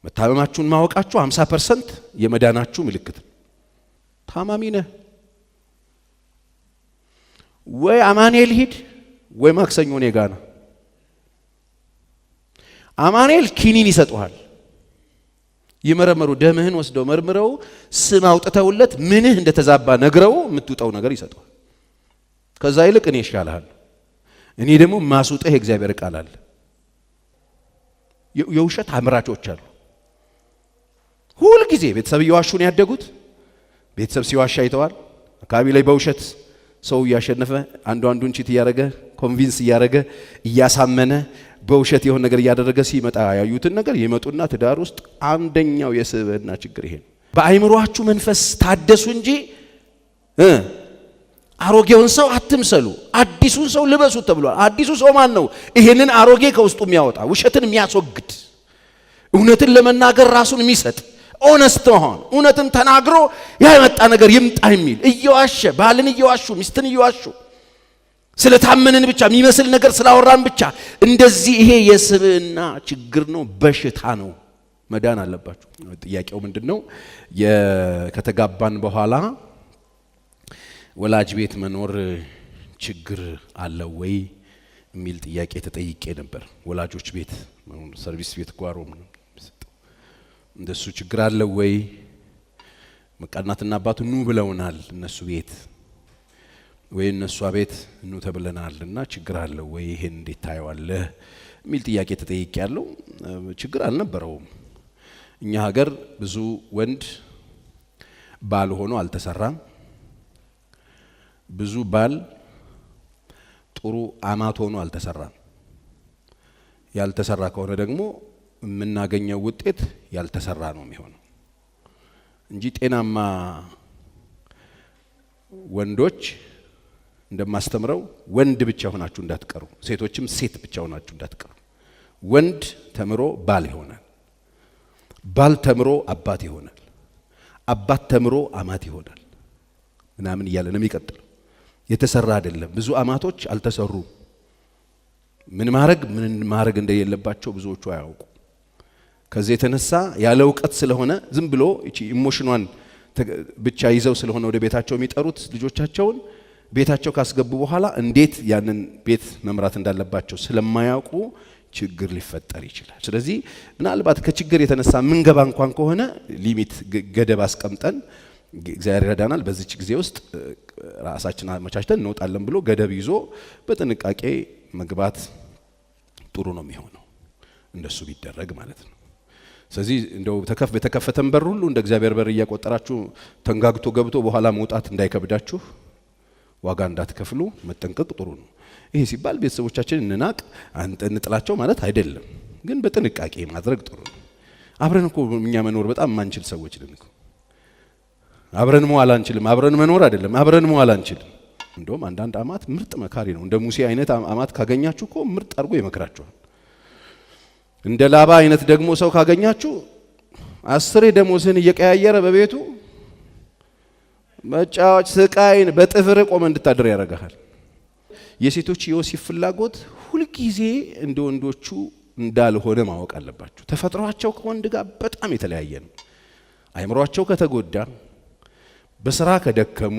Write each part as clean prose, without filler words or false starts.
መታመማችሁን ማወቃችሁ 50% የመዳናችሁ ምልክት ነው። ታማሚ ነህ ወይ አማኑኤል ሂድ ወይ ማክሰኞ እኔ ጋር ነው። አማኑኤል ኪኒን ይሰጡሃል። ይመረመሩ ደምህን ወስደው መርምረው ስም አውጥተውለት ምንህ እንደተዛባ ነግረው የምትውጣው ነገር ይሰጡሃል። ከዛ ይልቅ እኔ ይሻልሃል፣ እኔ ደግሞ ማስውጥህ የእግዚአብሔር ቃል አለ። የውሸት አምራቾች አሉ። ሁሉ ጊዜ ቤተሰብ እየዋሹን ያደጉት። ቤተሰብ ሲዋሻ አይተዋል። አካባቢ ላይ በውሸት ሰው እያሸነፈ አንዱን ቺት እያደረገ ኮንቪንስ እያደረገ እያሳመነ በውሸት የሆነ ነገር እያደረገ ሲመጣ ያዩትን ነገር ይመጡና ትዳር ውስጥ አንደኛው የስብዕና ችግር ይሄ ነው። በአይምሮአችሁ መንፈስ ታደሱ እንጂ አሮጌውን ሰው አትምሰሉ፣ አዲሱን ሰው ልበሱ ተብሏል። አዲሱ ሰው ማን ነው? ይሄንን አሮጌ ከውስጡ የሚያወጣ ውሸትን የሚያስወግድ እውነትን ለመናገር ራሱን የሚሰጥ ኦነስት መሆን እውነትን ተናግሮ ያመጣ ነገር ይምጣ የሚል እየዋሸ ባልን እየዋሹ ሚስትን እየዋሹ ስለታመንን ብቻ የሚመስል ነገር ስላወራን ብቻ እንደዚህ ይሄ የስብዕና ችግር ነው፣ በሽታ ነው። መዳን አለባችሁ። ጥያቄው ምንድነው? ከተጋባን በኋላ ወላጅ ቤት መኖር ችግር አለው ወይ የሚል ጥያቄ ተጠይቄ ነበር። ወላጆች ቤት መኖር ሰርቪስ ቤት ጓሮ እንደሱ ችግር አለው ወይ? መቃናትና አባቱ ኑ ብለውናል እነሱ ቤት ወይ እነሱ ቤት ኑ ተብለናልና ችግር አለው ወይ? ይሄን እንዴት ታየዋለህ የሚል ጥያቄ ተጠይቄ ያለው። ችግር አልነበረውም። እኛ ሀገር ብዙ ወንድ ባል ሆኖ አልተሰራም። ብዙ ባል ጥሩ አማት ሆኖ አልተሰራም። ያልተሰራ ከሆነ ደግሞ የምናገኘው ውጤት ያልተሰራ ነው የሚሆነው እንጂ ጤናማ ወንዶች እንደማስተምረው ወንድ ብቻ ሆናችሁ እንዳትቀሩ፣ ሴቶችም ሴት ብቻ ሆናችሁ እንዳትቀሩ። ወንድ ተምሮ ባል ይሆናል፣ ባል ተምሮ አባት ይሆናል፣ አባት ተምሮ አማት ይሆናል ምናምን እያለ ነው የሚቀጥለው። የተሰራ አይደለም። ብዙ አማቶች አልተሰሩም። ምን ማድረግ እንደሌለባቸው ብዙዎቹ አያውቁ። ከዚህ የተነሳ ያለ ዕውቀት ስለሆነ ዝም ብሎ እቺ ኢሞሽኗን ብቻ ይዘው ስለሆነ ወደ ቤታቸው የሚጠሩት ልጆቻቸውን ቤታቸው ካስገቡ በኋላ እንዴት ያንን ቤት መምራት እንዳለባቸው ስለማያውቁ ችግር ሊፈጠር ይችላል። ስለዚህ ምናልባት ከችግር የተነሳ ምንገባ እንኳን ከሆነ ሊሚት ገደብ አስቀምጠን እግዚአብሔር ይረዳናል። በዚች ጊዜ ውስጥ ራሳችን አመቻችተን እንወጣለን ብሎ ገደብ ይዞ በጥንቃቄ መግባት ጥሩ ነው የሚሆነው፣ እንደሱ ቢደረግ ማለት ነው። ስለዚህ እንደው በተከፈተን በር ሁሉ እንደ እግዚአብሔር በር እያቆጠራችሁ ተንጋግቶ ገብቶ በኋላ መውጣት እንዳይከብዳችሁ ዋጋ እንዳትከፍሉ መጠንቀቅ ጥሩ ነው። ይሄ ሲባል ቤተሰቦቻችን እንናቅ እንጥላቸው ማለት አይደለም፣ ግን በጥንቃቄ ማድረግ ጥሩ ነው። አብረን እኮ እኛ መኖር በጣም ማንችል ሰዎች ነን እኮ። አብረን መዋል አንችልም። አብረን መኖር አይደለም አብረን መዋል አንችልም። እንደውም አንዳንድ አማት ምርጥ መካሪ ነው። እንደ ሙሴ አይነት አማት ካገኛችሁ እኮ ምርጥ አድርጎ ይመክራችኋል። እንደ ላባ አይነት ደግሞ ሰው ካገኛችሁ 10 ደሞዝህን እየቀያየረ በቤቱ መጫወች ስቃይን በጥፍር ቆመ እንድታደር ያደርጋል። የሴቶች የወሲብ ፍላጎት ሁልጊዜ እንደ ወንዶቹ እንዳልሆነ ማወቅ አለባችሁ። ተፈጥሯቸው ከወንድ ጋር በጣም የተለያየ ነው። አይምሯቸው ከተጎዳ፣ በስራ ከደከሙ፣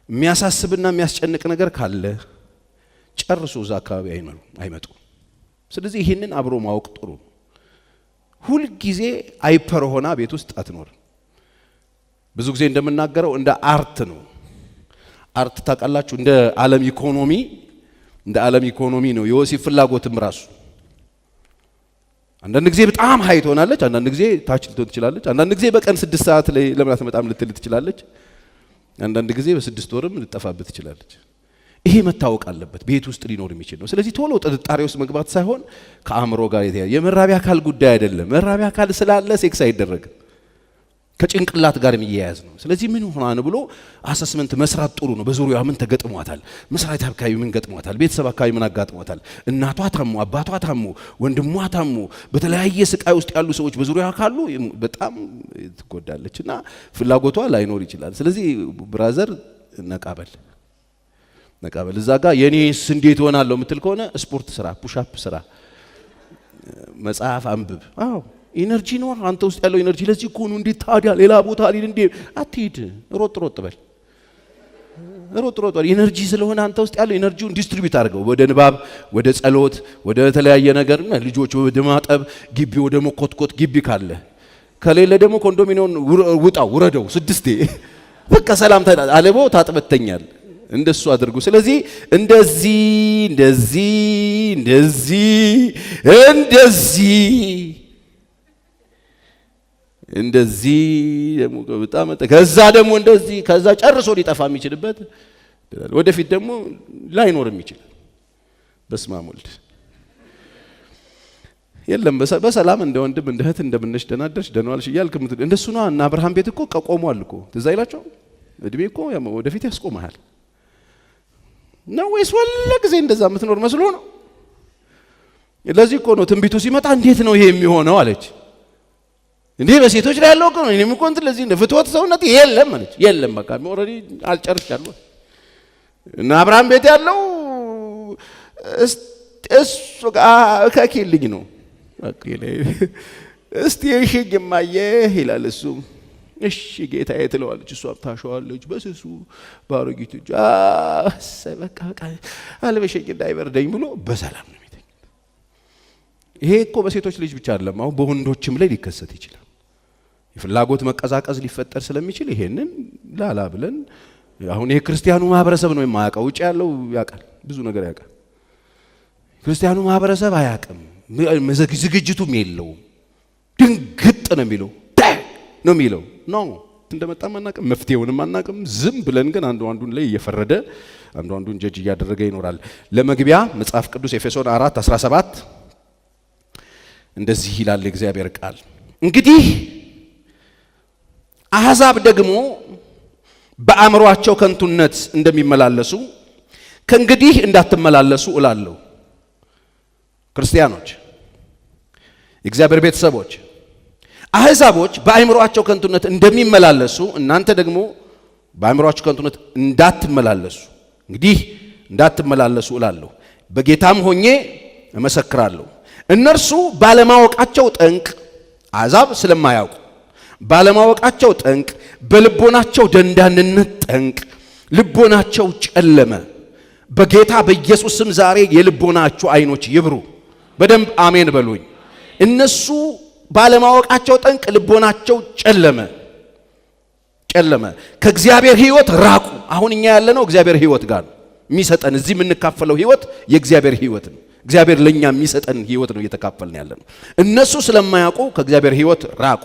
የሚያሳስብና የሚያስጨንቅ ነገር ካለ ጨርሶ እዛ አካባቢ አይመጡ። ስለዚህ ይህንን አብሮ ማወቅ ጥሩ ነው። ሁልጊዜ አይፐር ሆና ቤት ውስጥ አትኖርም። ብዙ ጊዜ እንደምናገረው እንደ አርት ነው። አርት ታውቃላችሁ፣ እንደ ዓለም ኢኮኖሚ ነው የወሲብ ፍላጎትም ራሱ። አንዳንድ ጊዜ በጣም ሀይ ትሆናለች፣ አንዳንድ ጊዜ ታች ልትሆን ትችላለች። አንዳንድ ጊዜ በቀን 6 ሰዓት ላይ ለምን አትመጣም ልትል ትችላለች። አንዳንድ ጊዜ በ6 ወርም ልትጠፋበት ትችላለች። ይሄ መታወቅ አለበት። ቤት ውስጥ ሊኖር የሚችል ነው። ስለዚህ ቶሎ ጥርጣሬ ውስጥ መግባት ሳይሆን ከአእምሮ ጋር የተያያዘ የመራቢያ አካል ጉዳይ አይደለም። መራቢያ አካል ስላለ ሴክስ አይደረግም። ከጭንቅላት ጋር የሚያያዝ ነው። ስለዚህ ምን ሆና ነው ብሎ አሰስመንት መስራት ጥሩ ነው። በዙሪያው ምን ተገጥሟታል፣ መስራት አካባቢ ምን ገጥሟታል፣ ቤተሰብ አካባቢ ምን አጋጥሟታል፣ እናቷ ታሞ፣ አባቷ ታሞ፣ ወንድሟ ታሞ፣ በተለያየ ስቃይ ውስጥ ያሉ ሰዎች በዙሪያው ካሉ በጣም ትጎዳለችና ፍላጎቷ ላይኖር ይችላል። ስለዚህ ብራዘር ነቃበል እዛ ጋር የኔስ እንዴት ሆናለሁ የምትል ከሆነ ስፖርት ስራ፣ ፑሽ አፕ ስራ፣ መጽሐፍ አንብብ። አዎ ኢነርጂ ነው አንተ ውስጥ ያለው ኢነርጂ። ለዚህ እኮ ነው እንዴ ታዲያ ሌላ ቦታ አይደል እንዴ? አትሂድ፣ ሮጥ በል ሮጥ በል። ኢነርጂ ስለሆነ አንተ ውስጥ ያለው ኢነርጂውን ዲስትሪቢዩት አድርገው ወደ ንባብ፣ ወደ ጸሎት፣ ወደ ተለያየ ነገር፣ ልጆች ወደ ማጠብ፣ ግቢ ወደ መኮትኮት፣ ግቢ ካለ ከሌለ ደግሞ ኮንዶሚኒየም ውረደው 6 በቃ ሰላም አለቦ ታጥበተኛል። እንደሱ አድርጉ። ስለዚህ እንደዚህ ደግሞ በጣም ከዛ ደግሞ እንደዚህ ከዛ ጨርሶ ሊጠፋ የሚችልበት ወደፊት ደግሞ ላይኖርም ይችላል። በስመ አብ ወልድ የለም በሰላም እንደ ወንድም እንደ እህት እንደምነሽ ደናደርሽ ደናዋልሽ እያልክ እንደሱ ነው። እና አብርሃም ቤት እኮ ቆሟል እኮ ትዝ አይላችሁ? እድሜ እኮ ወደፊት ያስቆምሃል ነው ወይስ ወለ ጊዜ እንደዛ የምትኖር መስሎ ነው? ለዚህ እኮ ነው ትንቢቱ ሲመጣ እንዴት ነው ይሄ የሚሆነው አለች። እንዴ በሴቶች ላይ ያለው እኮ ነው። እኔም እኮ እንትን ለዚህ ፍትወት ሰውነት የለም አለች። የለም በቃ ኦልሬዲ አልጨርሻለሁ። እና አብርሃም ቤት ያለው እሱ ጋር ከኪልኝ ነው በቃ እስቲ እሺ ግማዬ ይላል እሱ። እሺ ጌታዬ ትለዋለች፣ እሷም ታሸዋለች በስሱ ባሮጊቱ በቃ አልበሸኝ እንዳይበርደኝ ብሎ በሰላም ነው የሚተኛው። ይሄ እኮ በሴቶች ልጅ ብቻ አይደለም፣ አሁን በወንዶችም ላይ ሊከሰት ይችላል። የፍላጎት መቀዛቀዝ ሊፈጠር ስለሚችል ይሄንን ላላ ብለን አሁን ይሄ ክርስቲያኑ ማህበረሰብ ነው የማያውቀው። ውጭ ያለው ያውቃል፣ ብዙ ነገር ያውቃል። ክርስቲያኑ ማህበረሰብ አያውቅም፣ ዝግጅቱም የለውም። ድንግጥ ነው የሚለው ነው የሚለው ነው። እንደመጣም አናውቅም፣ መፍትሄውንም አናውቅም። ዝም ብለን ግን አንዱ አንዱን ላይ እየፈረደ አንዱ አንዱን ጀጅ እያደረገ ይኖራል። ለመግቢያ መጽሐፍ ቅዱስ ኤፌሶን 4:17 እንደዚህ ይላል የእግዚአብሔር ቃል፣ እንግዲህ አሕዛብ ደግሞ በአእምሮአቸው ከንቱነት እንደሚመላለሱ ከእንግዲህ እንዳትመላለሱ እላለሁ። ክርስቲያኖች፣ የእግዚአብሔር ቤተሰቦች፣ አሕዛቦች በአእምሮአቸው ከንቱነት እንደሚመላለሱ እናንተ ደግሞ በአእምሮአቸው ከንቱነት እንዳትመላለሱ እንግዲህ እንዳትመላለሱ እላለሁ። በጌታም ሆኜ እመሰክራለሁ። እነርሱ ባለማወቃቸው ጠንቅ፣ አሕዛብ ስለማያውቁ ባለማወቃቸው ጠንቅ፣ በልቦናቸው ደንዳንነት ጠንቅ ልቦናቸው ጨለመ። በጌታ በኢየሱስ ስም ዛሬ የልቦናቸው አይኖች ይብሩ። በደንብ አሜን በሉኝ። እነሱ ባለማወቃቸው ጠንቅ ልቦናቸው ጨለመ። ከእግዚአብሔር ሕይወት ራቁ። አሁን እኛ ያለነው እግዚአብሔር ሕይወት ጋር የሚሰጠን እዚህ የምንካፈለው ሕይወት የእግዚአብሔር ሕይወት ነው። እግዚአብሔር ለኛ የሚሰጠን ሕይወት ነው እየተካፈልን ያለነው። እነሱ ስለማያውቁ ከእግዚአብሔር ሕይወት ራቁ።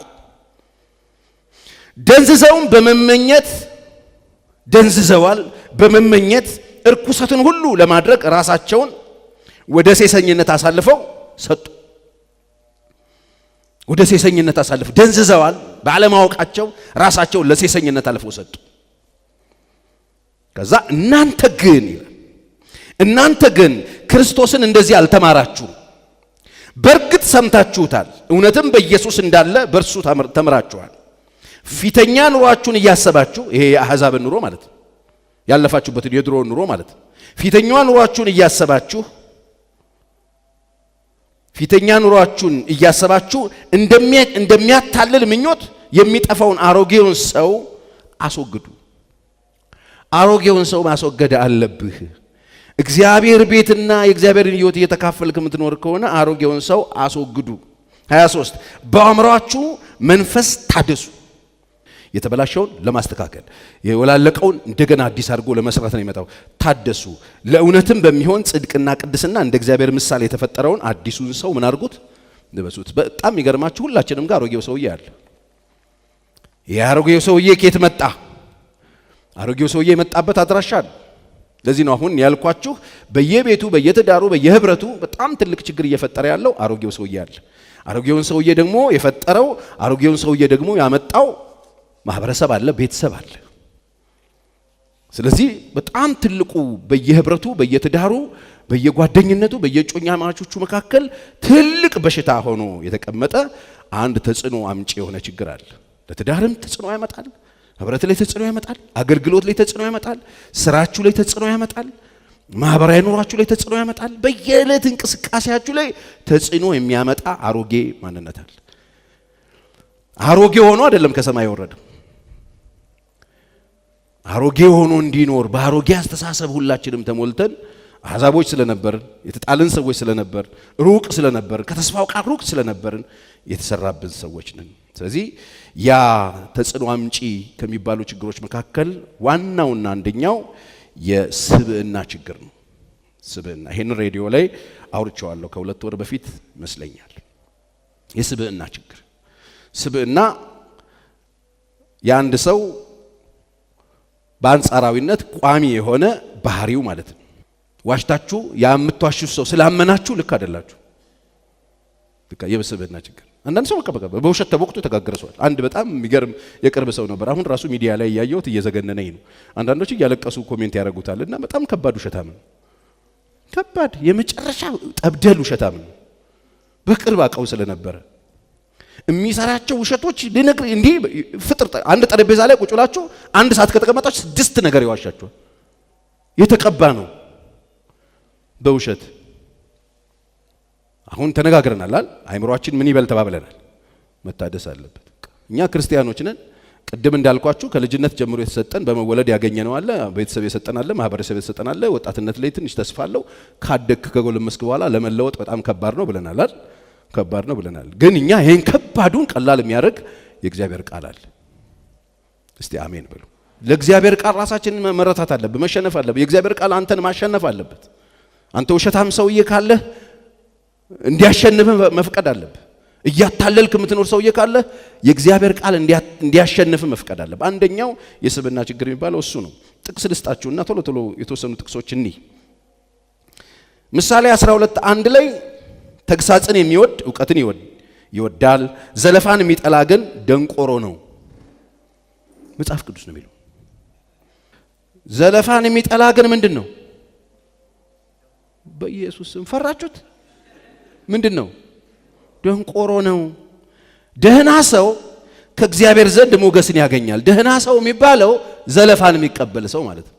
ደንዝዘዋል በመመኘት እርኩሰትን ሁሉ ለማድረግ ራሳቸውን ወደ ሴሰኝነት አሳልፈው ሰጡ። ወደ ሴሰኝነት አሳልፈው ደንዝዘዋል። ባለማወቃቸው ራሳቸውን ለሴሰኝነት አልፈው ሰጡ። ከዛ እናንተ ግን ክርስቶስን እንደዚህ አልተማራችሁ። በእርግጥ ሰምታችሁታል፣ እውነትም በኢየሱስ እንዳለ በእርሱ ተምራችኋል። ፊተኛ ኑሯችሁን እያሰባችሁ፣ ይሄ የአሕዛብን ኑሮ ማለት ነው፣ ያለፋችሁበትን የድሮውን ኑሮ ማለት ነው። ፊተኛ ኑሯችሁን እያሰባችሁ እንደሚያታልል ምኞት የሚጠፋውን አሮጌውን ሰው አስወግዱ። አሮጌውን ሰው ማስወገድ አለብህ። እግዚአብሔር ቤትና የእግዚአብሔርን ሕይወት እየተካፈልክ የምትኖር ከሆነ አሮጌውን ሰው አስወግዱ። 23 በአእምሮአችሁ መንፈስ ታደሱ። የተበላሸውን ለማስተካከል የወላለቀውን እንደገና አዲስ አድርጎ ለመስራት ነው የመጣው። ታደሱ ለእውነትም በሚሆን ጽድቅና ቅድስና እንደ እግዚአብሔር ምሳሌ የተፈጠረውን አዲሱን ሰው ምን አድርጉት? ልበሱት። በጣም የሚገርማችሁ ሁላችንም ጋር አሮጌው ሰውዬ አለ። የአሮጌው ሰውዬ ከየት መጣ? አሮጌው ሰውዬ የመጣበት አድራሻ አለ። ለዚህ ነው አሁን ያልኳችሁ በየቤቱ በየትዳሩ በየህብረቱ በጣም ትልቅ ችግር እየፈጠረ ያለው አሮጌው ሰውዬ አለ። አሮጌውን ሰውዬ ደግሞ የፈጠረው አሮጌውን ሰውዬ ደግሞ ያመጣው ማህበረሰብ አለ፣ ቤተሰብ አለ። ስለዚህ በጣም ትልቁ በየህብረቱ በየትዳሩ በየጓደኝነቱ በየጮኛ ማቾቹ መካከል ትልቅ በሽታ ሆኖ የተቀመጠ አንድ ተጽዕኖ አምጪ የሆነ ችግር አለ። ለትዳርም ተጽዕኖ ያመጣል፣ ህብረት ላይ ተጽዕኖ ያመጣል፣ አገልግሎት ላይ ተጽዕኖ ያመጣል፣ ስራችሁ ላይ ተጽዕኖ ያመጣል፣ ማህበራዊ ኑሯችሁ ላይ ተጽዕኖ ያመጣል። በየዕለት እንቅስቃሴያችሁ ላይ ተጽዕኖ የሚያመጣ አሮጌ ማንነት አለ። አሮጌ ሆኖ አይደለም ከሰማይ የወረደው። አሮጌ ሆኖ እንዲኖር በአሮጌ አስተሳሰብ ሁላችንም ተሞልተን አሕዛቦች ስለነበርን የተጣልን ሰዎች ስለነበርን ሩቅ ስለነበርን ከተስፋው ቃል ሩቅ ስለነበርን የተሰራብን ሰዎች ነን። ስለዚህ ያ ተጽዕኖ አምጪ ከሚባሉ ችግሮች መካከል ዋናውና አንደኛው የስብዕና ችግር ነው። ስብዕና ይሄን ሬዲዮ ላይ አውርቼዋለሁ ከ2 ወር በፊት ይመስለኛል። የስብዕና ችግር ስብዕና የአንድ ሰው በአንጻራዊነት ቋሚ የሆነ ባህሪው ማለት ነው። ዋሽታችሁ የምትዋሹት ሰው ስላመናችሁ ልክ አይደላችሁ። በቃ የስብዕና ችግር አንዳንድ ሰው በቃ በውሸት ተቦክቶ ተጋግረሷል። አንድ በጣም የሚገርም የቅርብ ሰው ነበር። አሁን ራሱ ሚዲያ ላይ ያያየሁት እየዘገነነኝ ነው። አንዳንዶች እያለቀሱ ኮሜንት ያደርጉታልና በጣም ከባድ ውሸታም ነው። ከባድ የመጨረሻ ጠብደል ውሸታም ነው። በቅርብ አቀው ስለነበረ የሚሰራቸው ውሸቶች ልነግር እንዲህ ፍጥር አንድ ጠረጴዛ ላይ ቁጭ ብላችሁ 1 ሰዓት ከተቀመጣችሁ 6 ነገር ይዋሻችኋል። የተቀባ ነው በውሸት። አሁን ተነጋግረናል አይደል? አይምሮአችን ምን ይበል ተባብለናል። መታደስ አለበት። እኛ ክርስቲያኖች ነን። ቅድም እንዳልኳችሁ ከልጅነት ጀምሮ የተሰጠን በመወለድ ያገኘነው አለ፣ ቤተሰብ የሰጠን አለ፣ ማህበረሰብ የሰጠን አለ። ወጣትነት ላይ ትንሽ ተስፋ አለው። ካደክ ከጎለመስክ በኋላ ለመለወጥ በጣም ከባድ ነው ብለናል አይደል? ከባድ ነው ብለናል። ግን እኛ ይሄን ከባዱን ቀላል የሚያደርግ የእግዚአብሔር ቃል አለ። እስቲ አሜን በሉ። ለእግዚአብሔር ቃል ራሳችንን መረታት አለብን፣ መሸነፍ አለብን። የእግዚአብሔር ቃል አንተን ማሸነፍ አለበት። አንተ ውሸታም ሰውዬ ካለ እንዲያሸንፍ መፍቀድ አለብህ። እያታለልክ የምትኖር ሰውዬ ካለ የእግዚአብሔር ቃል እንዲያሸንፍ መፍቀድ አለብህ። አንደኛው የስብዕና ችግር የሚባለው እሱ ነው። ጥቅስ ልስጣችሁና ቶሎ ቶሎ የተወሰኑ ጥቅሶች እንይ። ምሳሌ 12:1 ላይ ተግሳጽን የሚወድ ዕውቀትን ይወዳል፣ ዘለፋን የሚጠላ ግን ደንቆሮ ነው። መጽሐፍ ቅዱስ ነው የሚለው። ዘለፋን የሚጠላ ግን ምንድን ነው? በኢየሱስ ስም ፈራችሁት? ምንድን ነው? ደንቆሮ ነው። ደህና ሰው ከእግዚአብሔር ዘንድ ሞገስን ያገኛል። ደህና ሰው የሚባለው ዘለፋን የሚቀበል ሰው ማለት ነው።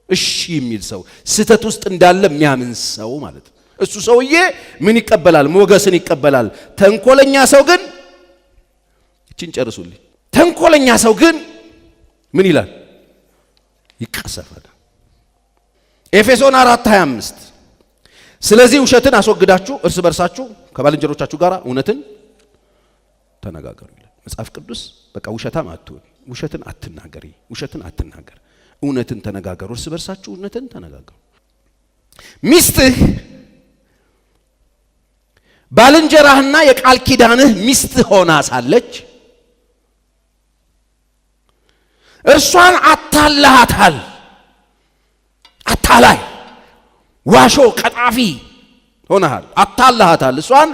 እሺ የሚል ሰው፣ ስህተት ውስጥ እንዳለ የሚያምን ሰው ማለት ነው። እሱ ሰውዬ ምን ይቀበላል? ሞገስን ይቀበላል። ተንኮለኛ ሰው ግን እቺን ጨርሱልኝ። ተንኮለኛ ሰው ግን ምን ይላል? ይቀሰፋል። ኤፌሶን 4:25 ስለዚህ ውሸትን አስወግዳችሁ እርስ በርሳችሁ ከባልንጀሮቻችሁ ጋር እውነትን ተነጋገሩ ይላል መጽሐፍ ቅዱስ። በቃ ውሸታም አትሁን፣ ውሸትን አትናገሪ፣ ውሸትን አትናገር፣ እውነትን ተነጋገሩ፣ እርስ በርሳችሁ እውነትን ተነጋገሩ። ሚስትህ ባልንጀራህና የቃል ኪዳንህ ሚስት ሆና ሳለች እርሷን አታለሃታል። አታላይ፣ ዋሾ፣ ቀጣፊ ሆነሃል። አታለሃታል። እሷን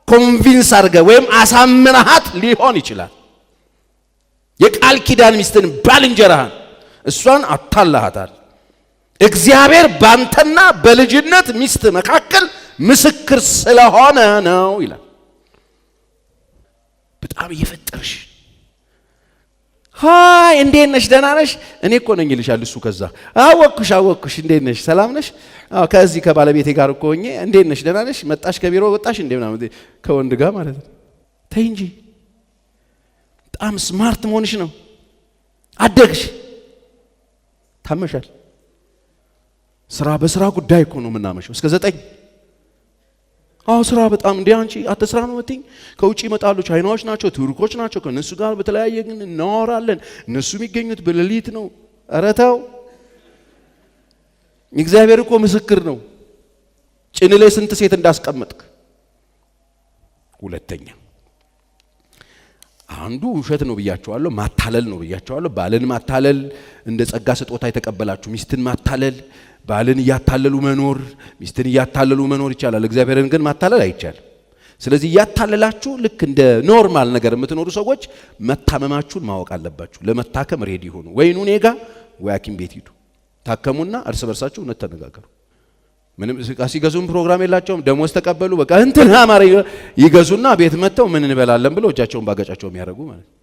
ኮንቪንስ አድርገህ ወይም አሳምነሃት ሊሆን ይችላል። የቃል ኪዳን ሚስትን ባልንጀራህን እሷን አታለሃታል። እግዚአብሔር ባንተና በልጅነት ሚስት መካከል ምስክር ስለሆነ ነው ይላል። በጣም እየፈጠርሽ ሃይ እንዴት ነሽ? ደህና ነሽ? እኔ እኮ ነኝ ይልሻል እሱ። ከዛ አወቅኩሽ እንዴት ነሽ? ሰላም ነሽ? አዎ ከዚህ ከባለቤቴ ጋር እኮ ሆኜ እንዴት ነሽ? ደህና ነሽ? መጣሽ? ከቢሮ ወጣሽ? እንዴ ምናምን ከወንድ ጋር ማለት ነው። ተይ እንጂ በጣም ስማርት መሆንሽ ነው። አደግሽ፣ ታመሻል። በስራ ጉዳይ እኮ ነው የምናመሸው እስከ 9። አዎ ስራ በጣም እንዴ አንቺ አትስራ ነው መጥኝ። ከውጪ ይመጣሉ፣ ቻይናዎች ናቸው፣ ቱርኮች ናቸው። ከነሱ ጋር በተለያየ ግን እናወራለን። እነሱ የሚገኙት በሌሊት ነው። ኧረ ተው፣ እግዚአብሔር እኮ ምስክር ነው። ጭን ላይ ስንት ሴት እንዳስቀመጥክ። ሁለተኛ አንዱ ውሸት ነው ብያቸዋለሁ፣ ማታለል ነው ብያቸዋለሁ። ባልን ማታለል እንደ ጸጋ ስጦታ የተቀበላችሁ ሚስትን ማታለል፣ ባልን እያታለሉ መኖር፣ ሚስትን እያታለሉ መኖር ይቻላል። እግዚአብሔርን ግን ማታለል አይቻልም። ስለዚህ እያታለላችሁ ልክ እንደ ኖርማል ነገር የምትኖሩ ሰዎች መታመማችሁን ማወቅ አለባችሁ። ለመታከም ሬዲ ሆኑ። ወይ ኑ ኔጋ ወይ ሐኪም ቤት ሂዱ፣ ታከሙና እርስ በርሳችሁ እውነት ተነጋገሩ። ምንም ሲገዙም ፕሮግራም የላቸውም። ደሞዝ ተቀበሉ፣ በቃ እንትና ማረ ይገዙና ቤት መጥተው ምን እንበላለን ብለው እጃቸውን ባገጫቸው የሚያደርጉ ማለት ነው።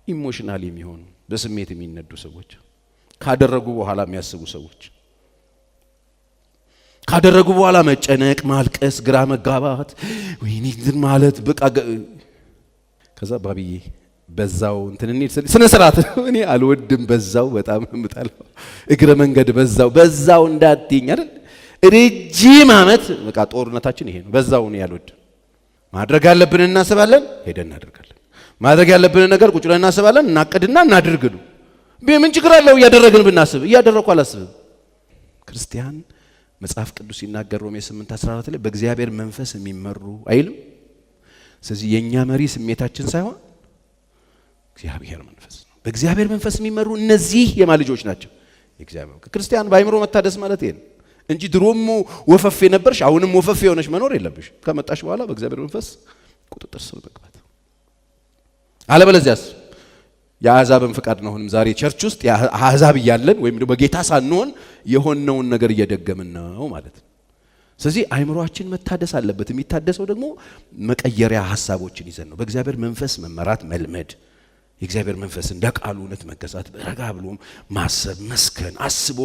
ኢሞሽናል የሚሆኑ በስሜት የሚነዱ ሰዎች፣ ካደረጉ በኋላ የሚያስቡ ሰዎች፣ ካደረጉ በኋላ መጨነቅ፣ ማልቀስ፣ ግራ መጋባት፣ ወይኔ እንትን ማለት በቃ ከዛ ባብዬ በዛው እንትን እንሂድ ስነ ስርዓት እኔ አልወድም በዛው በጣም እምጣለሁ እግረ መንገድ በዛው እንዳትይኝ አይደል ረጅም ዓመት በቃ ጦርነታችን ይሄ ነው በዛው ነው ያልወድ ማድረግ ያለብን እናስባለን ሄደን እናደርጋለን ማድረግ ያለብን ነገር ቁጭ ብለን እናስባለን እናቀድና እናድርግ ነው ምን ችግር አለው እያደረግን ብናስብ እያደረኩ አላስብም ክርስቲያን መጽሐፍ ቅዱስ ሲናገር ሮሜ 8:14 ላይ በእግዚአብሔር መንፈስ የሚመሩ አይልም ስለዚህ የኛ መሪ ስሜታችን ሳይሆን እግዚአብሔር መንፈስ ነው በእግዚአብሔር መንፈስ የሚመሩ እነዚህ የማልጆች ናቸው የእግዚአብሔር ክርስቲያን ባይምሮ መታደስ ማለት ይሄ እንጂ ድሮም ወፈፍ ነበርሽ አሁንም ወፈፍ የሆነሽ መኖር የለብሽ ከመጣሽ በኋላ በእግዚአብሔር መንፈስ ቁጥጥር ስር መግባት አለበለዚያስ የአሕዛብን ፍቃድ ነው አሁንም ዛሬ ቸርች ውስጥ አሕዛብ እያለን ወይም ደግሞ በጌታ ሳንሆን የሆነውን ነገር እየደገምን ነው ማለት ነው ስለዚህ አይምሮአችን መታደስ አለበት የሚታደሰው ደግሞ መቀየሪያ ሐሳቦችን ይዘን ነው በእግዚአብሔር መንፈስ መመራት መልመድ የእግዚአብሔር መንፈስ እንደ ቃሉ እውነት መገዛት በረጋ ብሎ ማሰብ መስከን አስቦ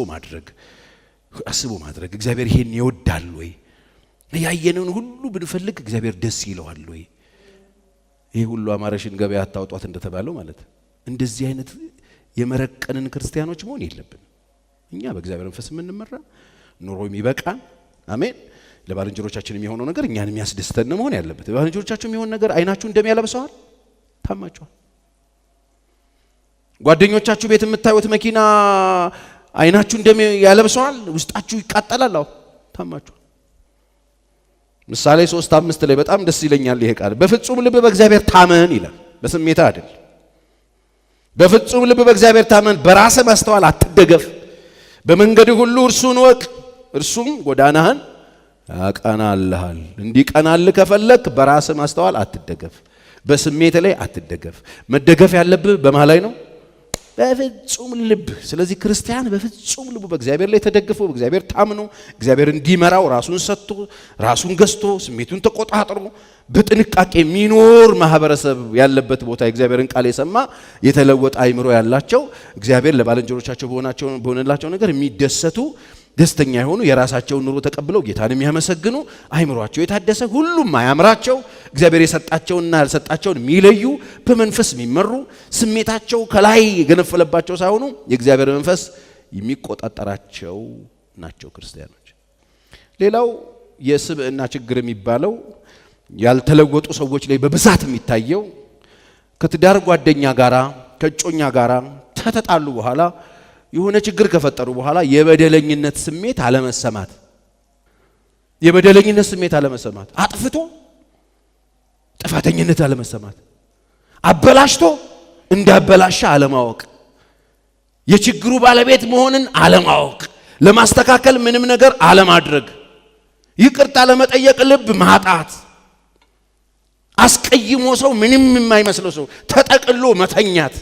ማድረግ እግዚአብሔር ይሄን ይወዳል ወይ ያየነውን ሁሉ ብንፈልግ እግዚአብሔር ደስ ይለዋል ወይ ይሄ ሁሉ አማረሽን ገበያ አታውጧት እንደተባለው ማለት እንደዚህ አይነት የመረቀንን ክርስቲያኖች መሆን የለብንም እኛ በእግዚአብሔር መንፈስ የምንመራ ኑሮ የሚበቃን አሜን ለባልንጀሮቻችን የሚሆነው ነገር እኛን የሚያስደስተን መሆን ያለበት ለባልንጀሮቻችን የሚሆን ነገር አይናችሁ እንደሚያለብሰዋል ታማችኋል ጓደኞቻችሁ ቤት የምታዩት መኪና አይናችሁ እንደሚያለብሰዋል ውስጣችሁ ይቃጠላል አው ታማችኋል ምሳሌ 3:5 ላይ በጣም ደስ ይለኛል ይሄ ቃል በፍጹም ልብ በእግዚአብሔር ታመን ይላል በስሜት አይደል በፍጹም ልብ በእግዚአብሔር ታመን በራስ ማስተዋል አትደገፍ በመንገድ ሁሉ እርሱን ወቅ እርሱም ጎዳናህን ያቀናልሃል እንዲቀናል ከፈለክ በራስ ማስተዋል አትደገፍ በስሜት ላይ አትደገፍ መደገፍ ያለብህ በማን ላይ ነው በፍጹም ልብ ስለዚህ ክርስቲያን በፍጹም ልቡ በእግዚአብሔር ላይ ተደግፎ በእግዚአብሔር ታምኖ እግዚአብሔር እንዲመራው ራሱን ሰጥቶ ራሱን ገዝቶ ስሜቱን ተቆጣጥሮ በጥንቃቄ የሚኖር ማህበረሰብ ያለበት ቦታ የእግዚአብሔርን ቃል የሰማ የተለወጠ አይምሮ ያላቸው እግዚአብሔር ለባልንጀሮቻቸው በሆነላቸው ነገር የሚደሰቱ ደስተኛ የሆኑ የራሳቸውን ኑሮ ተቀብለው ጌታን የሚያመሰግኑ አይምሮአቸው የታደሰ ሁሉም አያምራቸው እግዚአብሔር የሰጣቸውና ያልሰጣቸውን የሚለዩ በመንፈስ የሚመሩ ስሜታቸው ከላይ የገነፈለባቸው ሳይሆኑ የእግዚአብሔር መንፈስ የሚቆጣጠራቸው ናቸው ክርስቲያኖች ሌላው የስብዕና ችግር የሚባለው ያልተለወጡ ሰዎች ላይ በብዛት የሚታየው ከትዳር ጓደኛ ጋራ ከጮኛ ጋራ ተጣሉ በኋላ የሆነ ችግር ከፈጠሩ በኋላ የበደለኝነት ስሜት አለመሰማት አጥፍቶ ጥፋተኝነት አለመሰማት አበላሽቶ እንዳበላሻ አለማወቅ የችግሩ ባለቤት መሆንን አለማወቅ ለማስተካከል ምንም ነገር አለማድረግ ይቅርታ ለመጠየቅ ልብ ማጣት አስቀይሞ ሰው ምንም የማይመስለው ሰው ተጠቅሎ መተኛት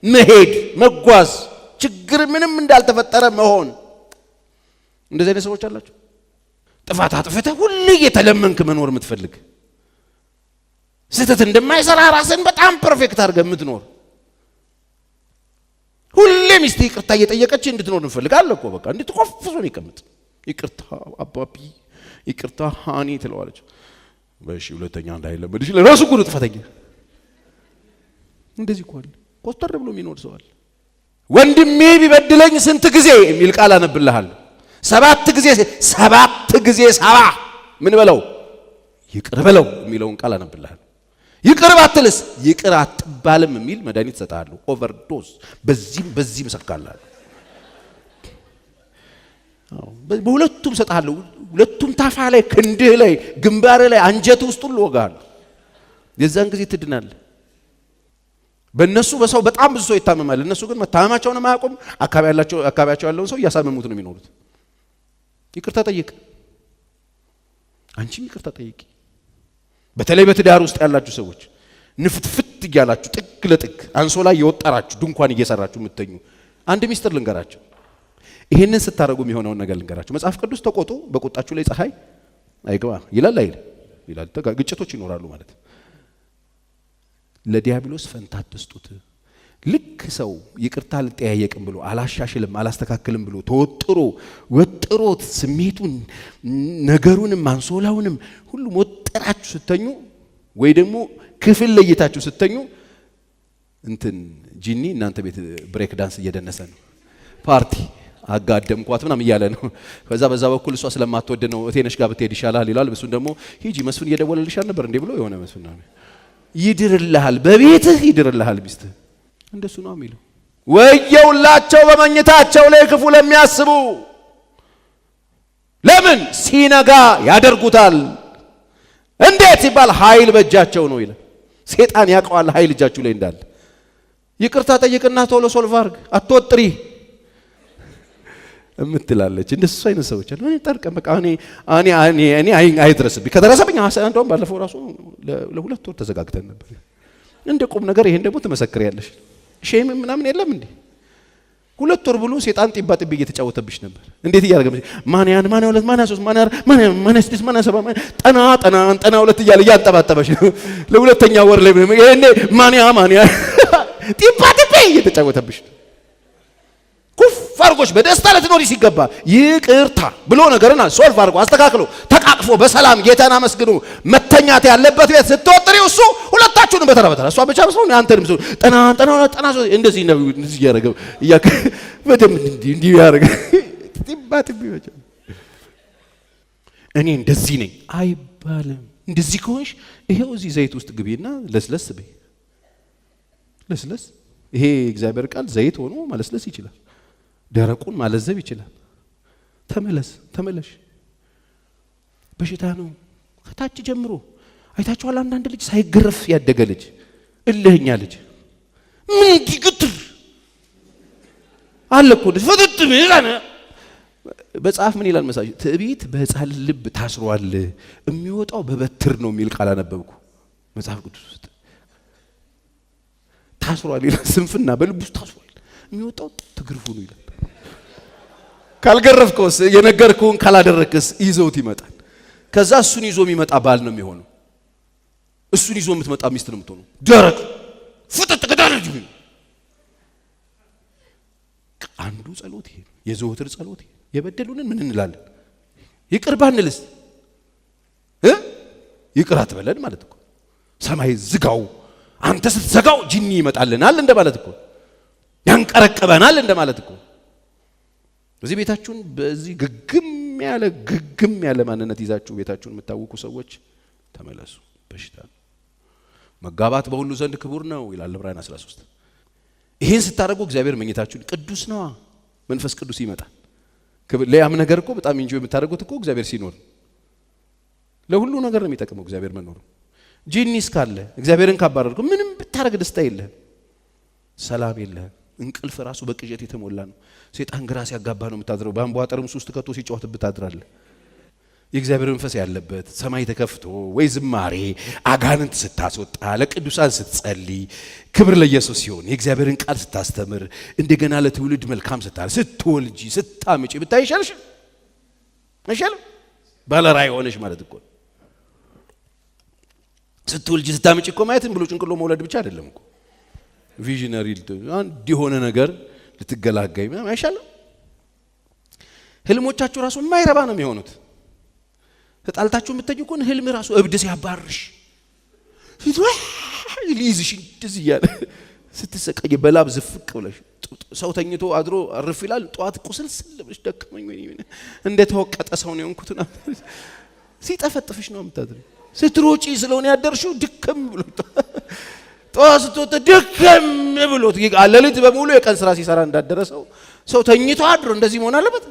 መሄድ መጓዝ ችግር ምንም እንዳልተፈጠረ መሆን እንደዚህ አይነት ሰዎች አላችሁ ጥፋት አጥፍተህ ሁሉ የተለመንክ መኖር የምትፈልግ ስህተት እንደማይሰራ ራስን በጣም ፐርፌክት አድርገህ የምትኖር ሁሌ ሚስት ይቅርታ እየጠየቀች እንድትኖር እንፈልጋለን እኮ በቃ እንድትቆፍሶ ይቀመጥ ይቅርታ አባቢ ይቅርታ ሃኒ ትለዋለች በሺ ሁለተኛ እንዳይለምድሽ ለራሱ እኮ ነው ጥፋተኛ እንደዚህ እኮ አለ ኮስተር ብሎ የሚኖር ሰው አለ ወንድሜ ቢበድለኝ ስንት ጊዜ የሚል ቃል አነብልሃል 7 ጊዜ 7 ምን በለው ይቅር በለው የሚለውን ቃል አነብልሃል ይቅር ባትልስ ይቅር አትባልም የሚል መድኃኒት ሰጣለሁ ኦቨርዶዝ በዚህም ሰካላል በሁለቱም ሰጣለሁ ሁለቱም ታፋ ላይ ክንድህ ላይ ግንባር ላይ አንጀት ውስጥ ሁሉ ወጋል የዛን ጊዜ ትድናለህ በእነሱ በሰው በጣም ብዙ ሰው ይታመማል እነሱ ግን መታመማቸውን ማያቆም አካባቢያቸው ያለውን ሰው እያሳመሙት ነው የሚኖሩት ይቅርታ ጠይቅ አንቺም ይቅርታ ጠይቂ በተለይ በትዳር ውስጥ ያላችሁ ሰዎች ንፍትፍት እያላችሁ ጥግ ለጥግ አንሶላ እየወጣራችሁ ድንኳን እየሰራችሁ የምትተኙ አንድ ሚስጥር ልንገራችሁ ይሄንን ስታረጉ የሚሆነውን ነገር ልንገራችሁ መጽሐፍ ቅዱስ ተቆጡ በቁጣችሁ ላይ ፀሐይ አይገባ ይላል ግጭቶች ይኖራሉ ማለት ለዲያብሎስ ፈንታ አትስጡት ልክ ሰው ይቅርታ ልጠያየቅም ብሎ አላሻሽልም አላስተካክልም ብሎ ወጥሮት ስሜቱን ነገሩንም አንሶላውንም ሁሉ ወጥራችሁ ስተኙ ወይ ደግሞ ክፍል ለይታችሁ ስተኙ እንትን ጂኒ እናንተ ቤት ብሬክ ዳንስ እየደነሰ ነው ፓርቲ አጋደምኳት ምናምን እያለ ነው። ከዛ በዛ በኩል እሷ ስለማትወድ ነው እቴነሽ ጋር ብትሄድ ይሻላል ይላል። እሱን ደግሞ ሂጂ መስፍን እየደወለልሻል ነበር እንዴ ብሎ የሆነ መስፍን ነው ይድርልሃል፣ በቤትህ ይድርልሃል ሚስትህ። እንደሱ ነው የሚለው። ወየውላቸው በመኝታቸው ላይ ክፉ ለሚያስቡ፣ ለምን ሲነጋ ያደርጉታል። እንዴት ሲባል ኃይል በእጃቸው ነው ይላል። ሴጣን ያውቀዋል ኃይል እጃችሁ ላይ እንዳለ። ይቅርታ ጠይቅና ቶሎ ሶልቭ አድርግ አትወጥሪ እምትላለች። እንደሱ አይነት ሰዎች አሉ። እኔ ጠርቀም በቃ እኔ አይድረስብኝ። ከደረሰብኝ እንደውም ባለፈው ራሱ ለሁለት ወር ተዘጋግተን ነበር። እንደ ቁም ነገር ይሄን ደግሞ ትመሰክሪያለሽ። ሼም ምናምን የለም እንዴ? ሁለት ወር ብሎ ሴጣን ጢባ ጢቤ እየተጫወተብሽ ነበር። እንዴት እያደረገ ማንያን ማን ሁለት ማን ሶስት ማን ስድስት ማን ሰባ ጠና ሁለት እያለ እያንጠባጠበሽ ነው። ለሁለተኛ ወር ላይ ይሄኔ ማንያ ጢባ ጢቤ እየተጫወተብሽ ነው። ኩፍ አርጎሽ በደስታ ለትኖሪ ሲገባ ይቅርታ ብሎ ነገርና ሶልቭ አርጎ አስተካክሎ ተቃቅፎ በሰላም ጌታን አመስግኑ መተኛት ያለበት ቤት ስትወጥሪው እሱ ሁለታችሁንም በተራ በተራ እሷ ብቻ መስሎ አንተንም ሰው ጠና እንደዚህ ነው ያረገው በደም እንዲህ ያረገ ጢባት ቢወጭ እኔ እንደዚህ ነኝ አይባልም። እንደዚህ ከሆንሽ ይሄው እዚህ ዘይት ውስጥ ግቢና ለስለስ በይ። ለስለስ ይሄ እግዚአብሔር ቃል ዘይት ሆኖ ማለስለስ ይችላል። ደረቁን ማለዘብ ይችላል። ተመለሽ። በሽታ ነው ከታች ጀምሮ አይታችኋል። አንዳንድ ልጅ ሳይገረፍ ያደገ ልጅ እልህኛ ልጅ ምን ይግጥር አለኮ ፍጥጥ ይላል። በጻፍ ምን ይላል መሳጅ ትዕቢት በሕፃን ልብ ታስሯል የሚወጣው በበትር ነው የሚል ቃል አነበብኩ መጽሐፍ ቅዱስ ውስጥ። ታስሯል ይላል። ስንፍና በልብ ውስጥ ታስሯል የሚወጣው ትግርፉ ነው ይላል። ካልገረፍከውስ የነገርኩህን ካላደረክስ ይዘውት ይመጣል። ከዛ እሱን ይዞ የሚመጣ ባል ነው የሚሆነው። እሱን ይዞ የምትመጣ ሚስት ነው የምትሆነው። ደረቅ ፍጥጥ ገዳልጅ። አንዱ ጸሎት ይሄ ነው፣ የዘወትር ጸሎት ይሄ። የበደሉንን ምን እንላለን? ይቅር ባንልስ ይቅር አትበለን ማለት እኮ። ሰማይ ዝጋው አንተ ስትዘጋው ጂኒ ይመጣልናል እንደማለት እኮ። ያንቀረቀበናል እንደማለት እኮ። በዚህ ቤታችሁን በዚህ ግግም ያለ ማንነት ይዛችሁ ቤታችሁን የምታውቁ ሰዎች ተመለሱ። በሽታ ነው። መጋባት በሁሉ ዘንድ ክቡር ነው ይላል ዕብራውያን 13። ይሄን ስታደርጉ እግዚአብሔር መኝታችሁን ቅዱስ ነው፣ መንፈስ ቅዱስ ይመጣል። ለያም ነገር እኮ በጣም እንጆ የምታደርጉት እኮ እግዚአብሔር ሲኖር ለሁሉ ነገር ነው የሚጠቅመው እግዚአብሔር መኖሩ። ጂኒስ ካለ እግዚአብሔርን ካባረርኩ ምንም ብታረግ ደስታ የለህም፣ ሰላም የለህም። እንቅልፍ ራሱ በቅዠት የተሞላ ነው። ሴጣን ግራ ሲያጋባ ነው የምታድረው። በአንቧ ጠርሙስ ውስጥ ከቶ ሲጫወትብህ ታድራለህ። የእግዚአብሔር መንፈስ ያለበት ሰማይ ተከፍቶ ወይ ዝማሬ አጋንንት ስታስወጣ ለቅዱሳን ስትጸልይ ክብር ለኢየሱስ ሲሆን የእግዚአብሔርን ቃል ስታስተምር እንደገና ለትውልድ መልካም ስታደርግ ስትወልጂ ስታምጪ ብታይ ይሻልሽ ባለራዕይ ሆነሽ ማለት እኮ ስትወልጂ ስታምጪ እኮ ማየትን ብሎ ጭንቅሎ መውለድ ብቻ አይደለም እኮ ቪዥነሪ አንድ የሆነ ነገር ልትገላጋይ ምናምን አይሻልም? ህልሞቻችሁ ራሱ የማይረባ ነው የሚሆኑት። ተጣልታችሁ የምትተኙ ከሆነ ህልም ራሱ እብድ ሲያባርሽ ሊይዝሽ እንደዚህ እያለ ስትሰቃይ በላብ ዝፍቅ ብለሽ ሰው ተኝቶ አድሮ አርፍ ይላል። ጠዋት ቁስልስል ብለሽ ደከመኝ ወይ እንደተወቀጠ ሰው ነው የሆንኩት ሲጠፈጥፍሽ ነው የምታድሪው። ስትሮጪ ስለሆነ ያደርሽው ድክም ብሎ ጠዋት ስትወጣ ድክም ብሎ ሌሊት በሙሉ የቀን ስራ ሲሰራ እንዳደረሰው ሰው ተኝቶ አድሮ እንደዚህ መሆን አለበት?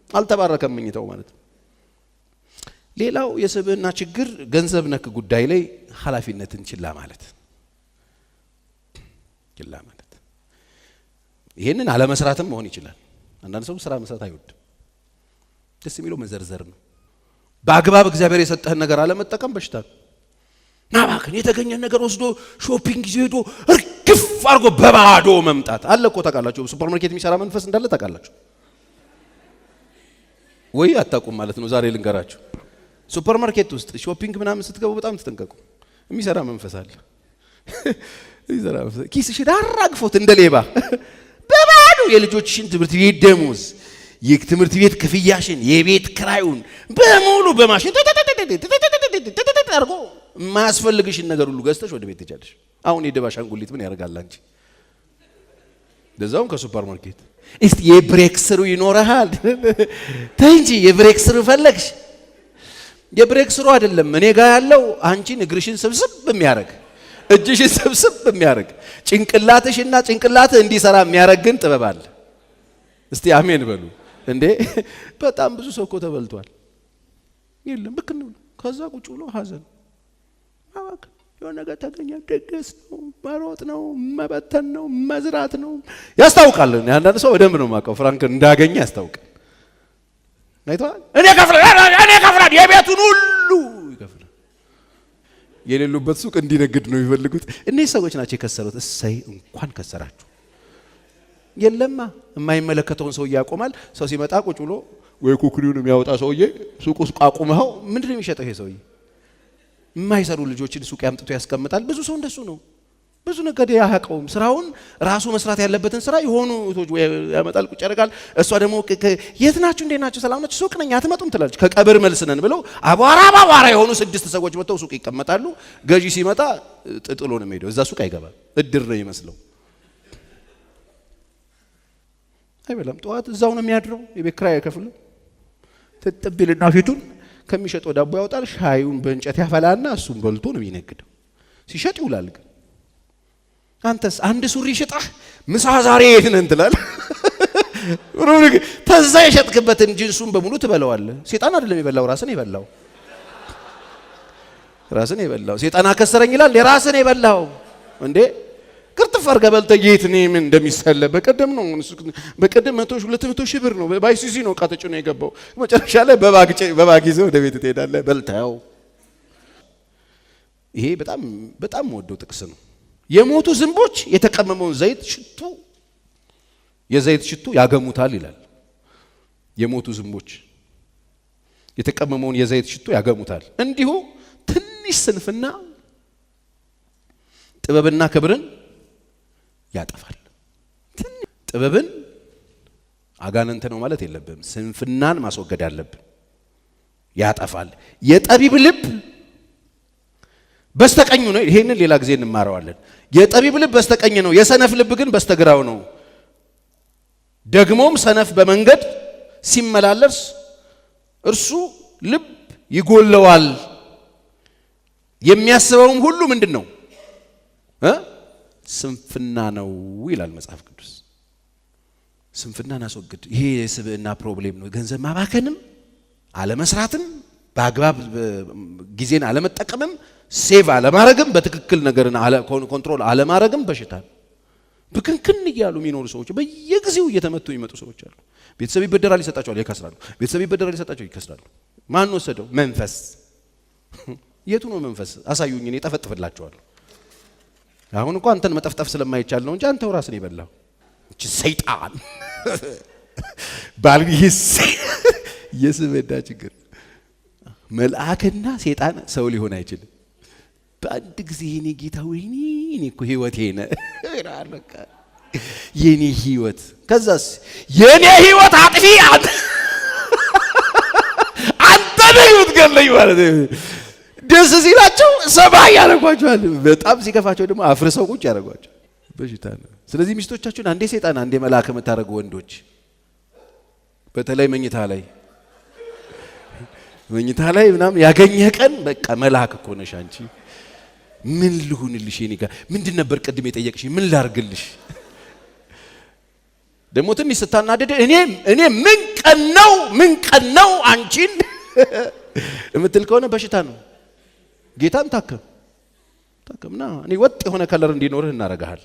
አልተባረከም መኝታው ማለት ነው። ሌላው የሰብዕና ችግር ገንዘብ ነክ ጉዳይ ላይ ኃላፊነትን ችላ ማለት። ይሄንን አለመስራትም መሆን ይችላል። አንዳንድ ሰው ስራ መስራት አይወድም። ደስ የሚለው መዘርዘር ነው። በአግባብ እግዚአብሔር የሰጠህን ነገር አለመጠቀም በሽታ ነው። ናባክን የተገኘን ነገር ወስዶ ሾፒንግ ይዞ ሄዶ እርግፍ አድርጎ በባዶ መምጣት አለ እኮ ታውቃላችሁ። ሱፐርማርኬት የሚሰራ መንፈስ እንዳለ ታውቃላችሁ ወይ? አታውቁም ማለት ነው። ዛሬ ልንገራችሁ። ሱፐርማርኬት ውስጥ ሾፒንግ ምናምን ስትገቡ በጣም ተጠንቀቁ። የሚሰራ መንፈስ አለ። የሚሰራ መንፈስ ኪስሽን አራግፎት እንደ ሌባ በባዶ የልጆችሽን ትምህርት ቤት ደሞዝ፣ የትምህርት ቤት ክፍያሽን፣ የቤት ክራዩን በሙሉ በማሽን አድርጎ የማያስፈልግሽን ነገር ሁሉ ገዝተሽ ወደ ቤት ትሄጃለሽ። አሁን የደባ አሻንጉሊት ምን ያደርጋል አንቺ? ለዛውም ከሱፐር ማርኬት እስቲ የብሬክ ስሩ ይኖርሃል። ተይ እንጂ የብሬክ ስሩ ፈለግሽ። የብሬክ ስሩ አይደለም እኔ ጋር ያለው አንቺን እግርሽን ስብስብ የሚያደርግ እጅሽን ስብስብ የሚያደርግ ጭንቅላትሽና ጭንቅላትህ እንዲሰራ የሚያደርግ ግን ጥበብ አለ። እስቲ አሜን በሉ እንዴ! በጣም ብዙ ሰው እኮ ተበልቷል። የለም ብክ ነው ከዛ ቁጭ ብሎ ሀዘን አዋክ የሆነ ነገር ተገኘ፣ ደግስ ነው፣ መሮጥ ነው፣ መበተን ነው፣ መዝራት ነው። ያስታውቃል። አንዳንድ ሰው በደንብ ነው የማውቀው ፍራንክ እንዳገኘ ያስታውቃል። አይተዋል። እኔ ከፍላለሁ የቤቱን ሁሉ ይከፍላል። የሌሉበት ሱቅ እንዲነግድ ነው የሚፈልጉት። እነዚህ ሰዎች ናቸው የከሰሩት። እሰይ እንኳን ከሰራችሁ። የለማ የማይመለከተውን ሰው ያቆማል። ሰው ሲመጣ ቁጭ ብሎ ወይ ኩኩሪውን የሚያወጣ ሰውዬ ሱቅ ውስጥ አቁመው ምንድነው የሚሸጠው ይሄ ሰውዬ? የማይሰሩ ልጆችን ሱቅ ያምጥቶ ያስቀምጣል። ብዙ ሰው እንደሱ ነው። ብዙ ነጋዴ ያቀውም ስራውን ራሱ መስራት ያለበትን ስራ የሆኑ እቶች ያመጣል፣ ቁጭ ያደርጋል። እሷ ደግሞ የት ናችሁ እንዴት ናችሁ ሰላም ናችሁ ሱቅ ነኝ አትመጡም ትላለች። ከቀብር መልስ ነን ብለው አቧራ የሆኑ 6 ሰዎች መጥተው ሱቅ ይቀመጣሉ። ገዢ ሲመጣ ጥጥሎ ነው የሚሄደው። እዛ ሱቅ አይገባም። እድር ነው ይመስለው። አይበላም። ጠዋት እዛው ነው የሚያድረው። የቤት ኪራይ አይከፍልም። ትጥብልና ፊቱን ከሚሸጠው ዳቦ ያወጣል። ሻዩን በእንጨት ያፈላና እሱን በልቶ ነው የሚነግደው። ሲሸጥ ይውላል። ግን አንተስ አንድ ሱሪ ሽጣህ ምሳ ዛሬ የት ነን ትላለህ። ተዛ የሸጥክበትን ጂንሱን በሙሉ ትበለዋለህ። ሴጣን አይደለም የበላው ራስን የበላው ሴጣን አከሰረኝ ይላል። የራስን የበላው እንዴ ቅርጥፍ አድርገህ በልተህ የት ነህ ምን እንደሚሰለ በቀደም 100,000-200,000 ሺህ ብር ነው ባይሲሲ ነው ዕቃ ተጭኖ የገባው። መጨረሻ ላይ በባግ ይዘህ ወደ ቤት ትሄዳለህ በልተኸው። ይሄ በጣም ወደው ጥቅስ ነው። የሞቱ ዝንቦች የተቀመመውን የዘይት ሽቱ ያገሙታል ይላል። የሞቱ ዝንቦች የተቀመመውን የዘይት ሽቱ ያገሙታል። እንዲሁ ትንሽ ስንፍና ጥበብና ክብርን ያጠፋል። ጥበብን አጋንንት ነው ማለት የለብንም። ስንፍናን ማስወገድ ያለብን ያጠፋል። የጠቢብ ልብ በስተቀኙ ነው። ይሄንን ሌላ ጊዜ እንማረዋለን። የጠቢብ ልብ በስተቀኝ ነው፣ የሰነፍ ልብ ግን በስተግራው ነው። ደግሞም ሰነፍ በመንገድ ሲመላለስ እርሱ ልብ ይጎለዋል፣ የሚያስበውም ሁሉ ምንድን ነው? ስንፍና ነው ይላል መጽሐፍ ቅዱስ። ስንፍናን አስወግድ። ይሄ የስብዕና ፕሮብሌም ነው። ገንዘብ ማባከንም፣ አለመስራትም፣ በአግባብ ጊዜን አለመጠቀምም፣ ሴቭ አለማድረግም፣ በትክክል ነገርን ኮንትሮል አለማድረግም በሽታ ነው። ብክንክን እያሉ የሚኖሩ ሰዎች በየጊዜው እየተመቱ የሚመጡ ሰዎች አሉ። ቤተሰብ ይበደራል ይሰጣቸዋል፣ ይከስራሉ። ቤተሰብ ይበደራል ይሰጣቸው፣ ይከስራሉ። ማን ወሰደው? መንፈስ። የቱ ነው መንፈስ? አሳዩኝ፣ እኔ ጠፈጥፍላቸዋለሁ። አሁን እንኳን አንተን መጠፍጠፍ ስለማይቻል ነው እንጂ አንተው ራስን ይበላው። እቺ ሰይጣን ባልጊስ የስበዳ ችግር። መልአክና ሰይጣን ሰው ሊሆን አይችልም በአንድ ጊዜ። የኔ ጌታ ወይኔ እኔ እኮ ህይወቴ ነህ ይራለካ የኔ ህይወት። ከዛስ የኔ ህይወት አጥፊ አንተ ነህ የምትገለኝ ማለት ነው። ደስ ሲላቸው ሰማይ ያደርጓቸዋል። በጣም ሲከፋቸው ደግሞ አፍርሰው ቁጭ ያደርጓቸዋል። በሽታ ነው። ስለዚህ ሚስቶቻችሁን አንዴ ሰይጣን አንዴ መልአክ የምታደርጉ ወንዶች በተለይ መኝታ ላይ ምናምን ያገኘህ ቀን በቃ መልአክ እኮ ነሽ አንቺ። ምን ልሁንልሽ? የኔ ጋር ምንድን ነበር ቅድም የጠየቅሽ? ምን ላርግልሽ? ደግሞ ትንሽ ስታናደደ እኔ ምን ቀን ነው አንቺን የምትል ከሆነ በሽታ ነው። ጌታን ታከምና እኔ ወጥ የሆነ ከለር እንዲኖርህ እናረጋሃል።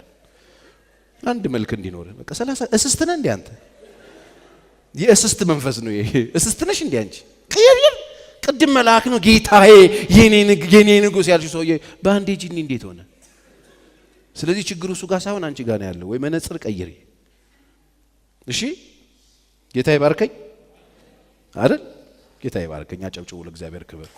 አንድ መልክ እንዲኖርህ በቃ 30 እስስት ነህ እንዴ አንተ? የእስስት መንፈስ ነው ይሄ። እስስት ነሽ እንዴ አንቺ? ቅድም መልአክ ነው ጌታዬ የኔ ንጉስ ያልሽ ሰውዬ በአንዴ ጂኒ እንዴት ሆነ? ስለዚህ ችግሩ እሱ ጋር ሳይሆን አንቺ ጋር ነው ያለው። ወይ መነጽር ቀይሪ። እሺ ጌታ ይባርከኝ አይደል? ጌታ ይባርከኝ። አጨብጭቡ ለእግዚአብሔር ክብር።